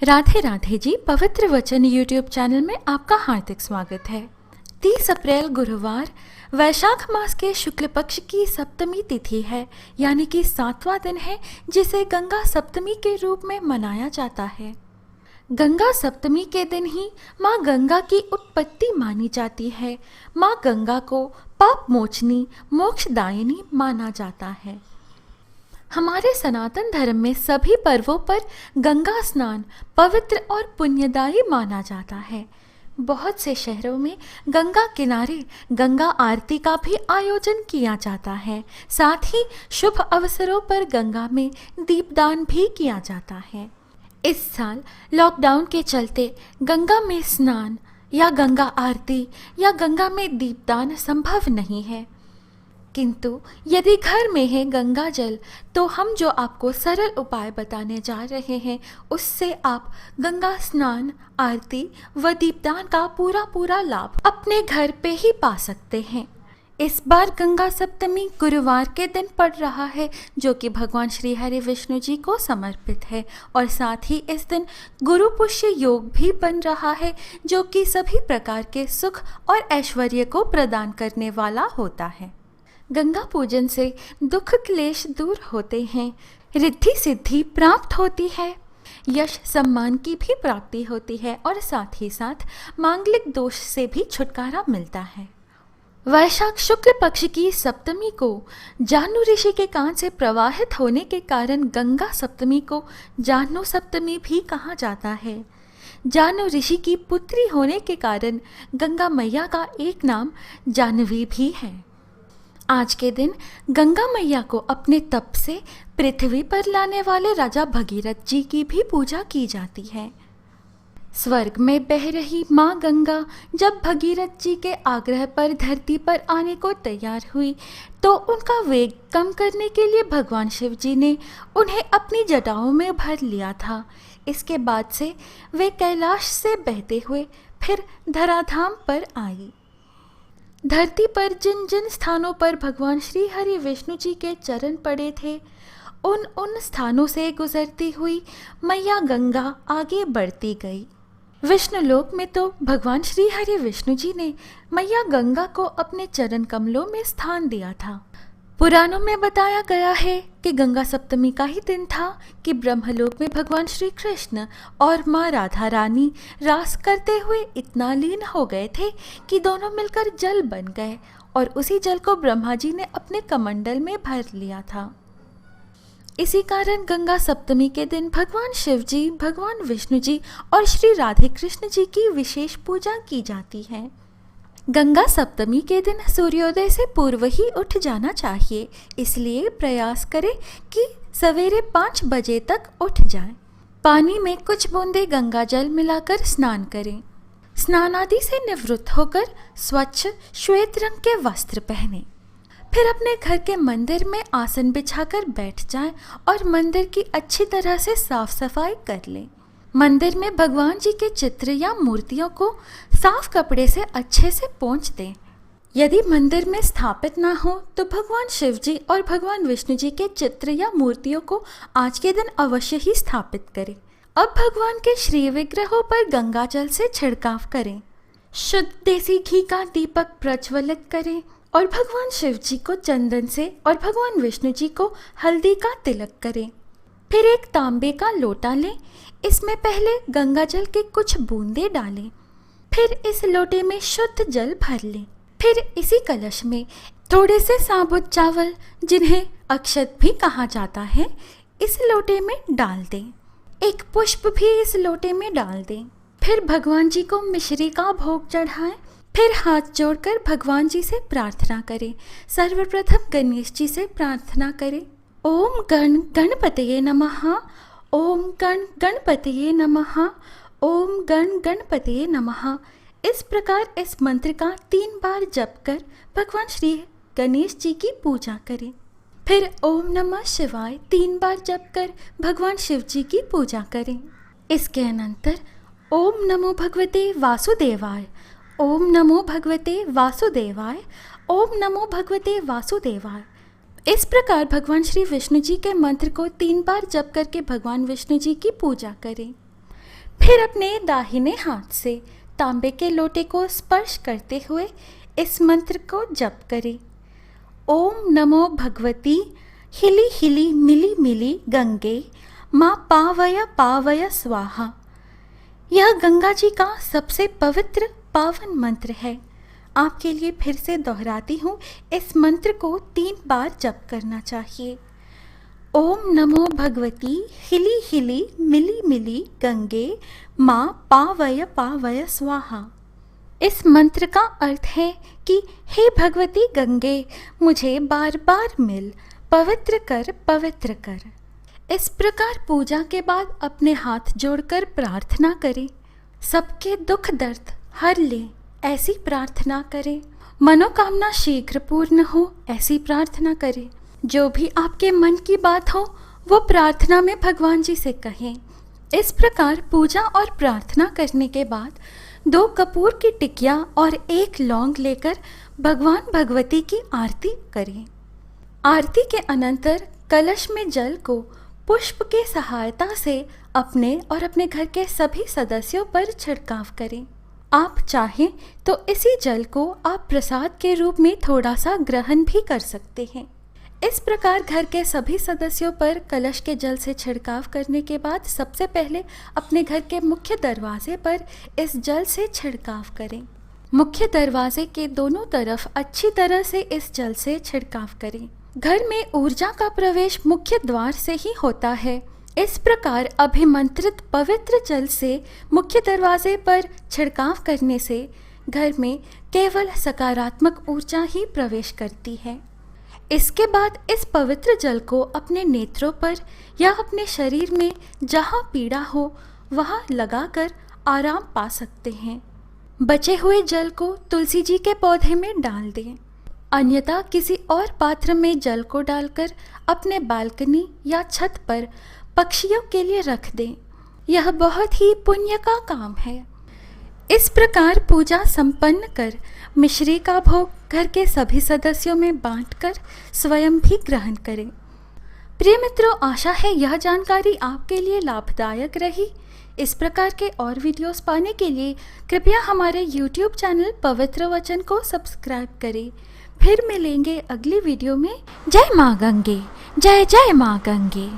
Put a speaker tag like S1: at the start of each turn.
S1: राधे राधे जी। पवित्र वचन YouTube channel में आपका हार्दिक स्वागत है। 30 अप्रैल गुरुवार वैशाख मास के शुक्ल पक्ष की सप्तमी तिथि है, यानी कि 7वां दिन है, जिसे गंगा सप्तमी के रूप में मनाया जाता है। गंगा सप्तमी के दिन ही माँ गंगा की उत्पत्ति मानी जाती है। माँ गंगा को पाप मोचनी मोक्षदायिनी माना जाता है। हमारे सनातन धर्म में सभी पर्वों पर गंगा स्नान पवित्र और पुण्यदायी माना जाता है। बहुत से शहरों में गंगा किनारे गंगा आरती का भी आयोजन किया जाता है। साथ ही शुभ अवसरों पर गंगा में दीपदान भी किया जाता है। इस साल लॉकडाउन के चलते गंगा में स्नान या गंगा आरती या गंगा में दीपदान संभव नहीं है, किंतु यदि घर में है गंगा जल तो हम जो आपको सरल उपाय बताने जा रहे हैं, उससे आप गंगा स्नान, आरती व दीपदान का पूरा लाभ अपने घर पे ही पा सकते हैं। इस बार गंगा सप्तमी गुरुवार के दिन पड़ रहा है, जो कि भगवान श्री हरि विष्णु जी को समर्पित है, और साथ ही इस दिन गुरु पुष्य योग भी बन रहा है, जो कि सभी प्रकार के सुख और ऐश्वर्य को प्रदान करने वाला होता है। गंगा पूजन से दुख क्लेश दूर होते हैं, रिद्धि सिद्धि प्राप्त होती है, यश सम्मान की भी प्राप्ति होती है, और साथ ही साथ मांगलिक दोष से भी छुटकारा मिलता है। वैशाख शुक्ल पक्ष की सप्तमी को जाह्नू ऋषि के कान से प्रवाहित होने के कारण गंगा सप्तमी को जाह्नू सप्तमी भी कहा जाता है। जाह्नू ऋषि की पुत्री होने के कारण गंगा मैया का एक नाम जाह्नवी भी है। आज के दिन गंगा मैया को अपने तप से पृथ्वी पर लाने वाले राजा भगीरथ जी की भी पूजा की जाती है। स्वर्ग में बह रही माँ गंगा जब भगीरथ जी के आग्रह पर धरती पर आने को तैयार हुई, तो उनका वेग कम करने के लिए भगवान शिव जी ने उन्हें अपनी जटाओं में भर लिया था। इसके बाद से वे कैलाश से बहते हुए फिर धराधाम पर आई। धरती पर जिन जिन स्थानों पर भगवान श्री हरि विष्णु जी के चरण पड़े थे, उन स्थानों से गुजरती हुई मैया गंगा आगे बढ़ती गई। विष्णु लोक में तो भगवान श्री हरि विष्णु जी ने मैया गंगा को अपने चरण कमलों में स्थान दिया था। पुराणों में बताया गया है कि गंगा सप्तमी का ही दिन था कि ब्रह्मलोक में भगवान श्री कृष्ण और माँ राधा रानी रास करते हुए इतना लीन हो गए थे कि दोनों मिलकर जल बन गए, और उसी जल को ब्रह्मा जी ने अपने कमंडल में भर लिया था। इसी कारण गंगा सप्तमी के दिन भगवान शिव जी, भगवान विष्णु जी और श्री राधे कृष्ण जी की विशेष पूजा की जाती है। गंगा सप्तमी के दिन सूर्योदय से पूर्व ही उठ जाना चाहिए, इसलिए प्रयास करें कि सवेरे 5 बजे तक उठ जाएं। पानी में कुछ बूंदे गंगा जल मिलाकर स्नान करें। स्नान आदि से निवृत्त होकर स्वच्छ श्वेत रंग के वस्त्र पहनें। फिर अपने घर के मंदिर में आसन बिछाकर बैठ जाएं और मंदिर की अच्छी तरह से साफ सफाई कर लें। मंदिर में भगवान जी के चित्र या मूर्तियों को साफ कपड़े से अच्छे से पोंछ दें। यदि मंदिर में स्थापित ना हो तो भगवान शिव जी और भगवान विष्णु जी के चित्र या मूर्तियों को आज के दिन अवश्य ही स्थापित करें। अब भगवान के श्री विग्रहों पर गंगा जल से छिड़काव करें। शुद्ध देसी घी का दीपक प्रज्वलित करें और भगवान शिव जी को चंदन से और भगवान विष्णु जी को हल्दी का तिलक करें। फिर एक तांबे का लोटा लें, इसमें पहले गंगा जल के कुछ बूंदे डालें, फिर इस लोटे में शुद्ध जल भर लें। फिर इसी कलश में थोड़े से साबुत चावल, जिन्हें अक्षत भी कहा जाता है, इस लोटे में डाल दें। एक पुष्प भी इस लोटे में डाल दें। फिर भगवान जी को मिश्री का भोग चढ़ाएं। फिर हाथ जोड़कर भगवान जी से प्रार्थना करें। सर्वप्रथम गणेश जी से प्रार्थना करें। ओम गण गणपतये नमः, ओम गण गणपतये नमः, ओम गण गणपतये नमः। इस प्रकार इस मंत्र का 3 बार जप कर भगवान श्री गणेश जी की पूजा करें। फिर ओम नमः शिवाय 3 बार जप कर भगवान शिव जी की पूजा करें। इसके अनंतर ओम नमो भगवते वासुदेवाय, ओम नमो भगवते वासुदेवाय, ओम नमो भगवते वासुदेवाय। इस प्रकार भगवान श्री विष्णु जी के मंत्र को 3 बार जप करके भगवान विष्णु जी की पूजा करें। फिर अपने दाहिने हाथ से तांबे के लोटे को स्पर्श करते हुए इस मंत्र को जप करें। ओम नमो भगवती हिली हिली मिली मिली गंगे माँ पावय पावय स्वाहा। यह गंगा जी का सबसे पवित्र पावन मंत्र है। आपके लिए फिर से दोहराती हूँ, इस मंत्र को 3 बार जप करना चाहिए। ओम नमो भगवती हिली हिली मिली मिली गंगे माँ पावय पावय स्वाहा। इस मंत्र का अर्थ है कि हे भगवती गंगे, मुझे बार बार मिल, पवित्र कर पवित्र कर। इस प्रकार पूजा के बाद अपने हाथ जोड़कर प्रार्थना करें। सबके दुख दर्द हर ले, ऐसी प्रार्थना करें। मनोकामना शीघ्र पूर्ण हो, ऐसी प्रार्थना करें। जो भी आपके मन की बात हो वो प्रार्थना में भगवान जी से कहें। इस प्रकार पूजा और प्रार्थना करने के बाद 2 कपूर की टिकिया और 1 लौंग लेकर भगवान भगवती की आरती करें। आरती के अनंतर कलश में जल को पुष्प के सहायता से अपने और अपने घर के सभी सदस्यों पर छिड़काव करें। आप चाहें तो इसी जल को आप प्रसाद के रूप में थोड़ा सा ग्रहण भी कर सकते हैं। इस प्रकार घर के सभी सदस्यों पर कलश के जल से छिड़काव करने के बाद सबसे पहले अपने घर के मुख्य दरवाजे पर इस जल से छिड़काव करें। मुख्य दरवाजे के दोनों तरफ अच्छी तरह से इस जल से छिड़काव करें। घर में ऊर्जा का प्रवेश मुख्य द्वार से ही होता है। इस प्रकार अभिमंत्रित पवित्र जल से मुख्य दरवाजे पर छिड़काव करने से घर में केवल सकारात्मक ऊर्जा ही प्रवेश करती है। इसके बाद इस पवित्र जल को अपने नेत्रों पर या अपने शरीर में जहाँ पीड़ा हो वहाँ लगाकर आराम पा सकते हैं। बचे हुए जल को तुलसी जी के पौधे में डाल दें, अन्यथा किसी और पात्र में जल को डालकर अपने बालकनी या छत पर पक्षियों के लिए रख दें। यह बहुत ही पुण्य का काम है। इस प्रकार पूजा संपन्न कर मिश्री का भोग घर के सभी सदस्यों में बांटकर स्वयं भी ग्रहण करें। प्रिय मित्रों, आशा है यह जानकारी आपके लिए लाभदायक रही। इस प्रकार के और वीडियोस पाने के लिए कृपया हमारे YouTube चैनल पवित्र वचन को सब्सक्राइब करें। फिर मिलेंगे अगली वीडियो में। जय माँ गंगे, जय जय माँ गंगे।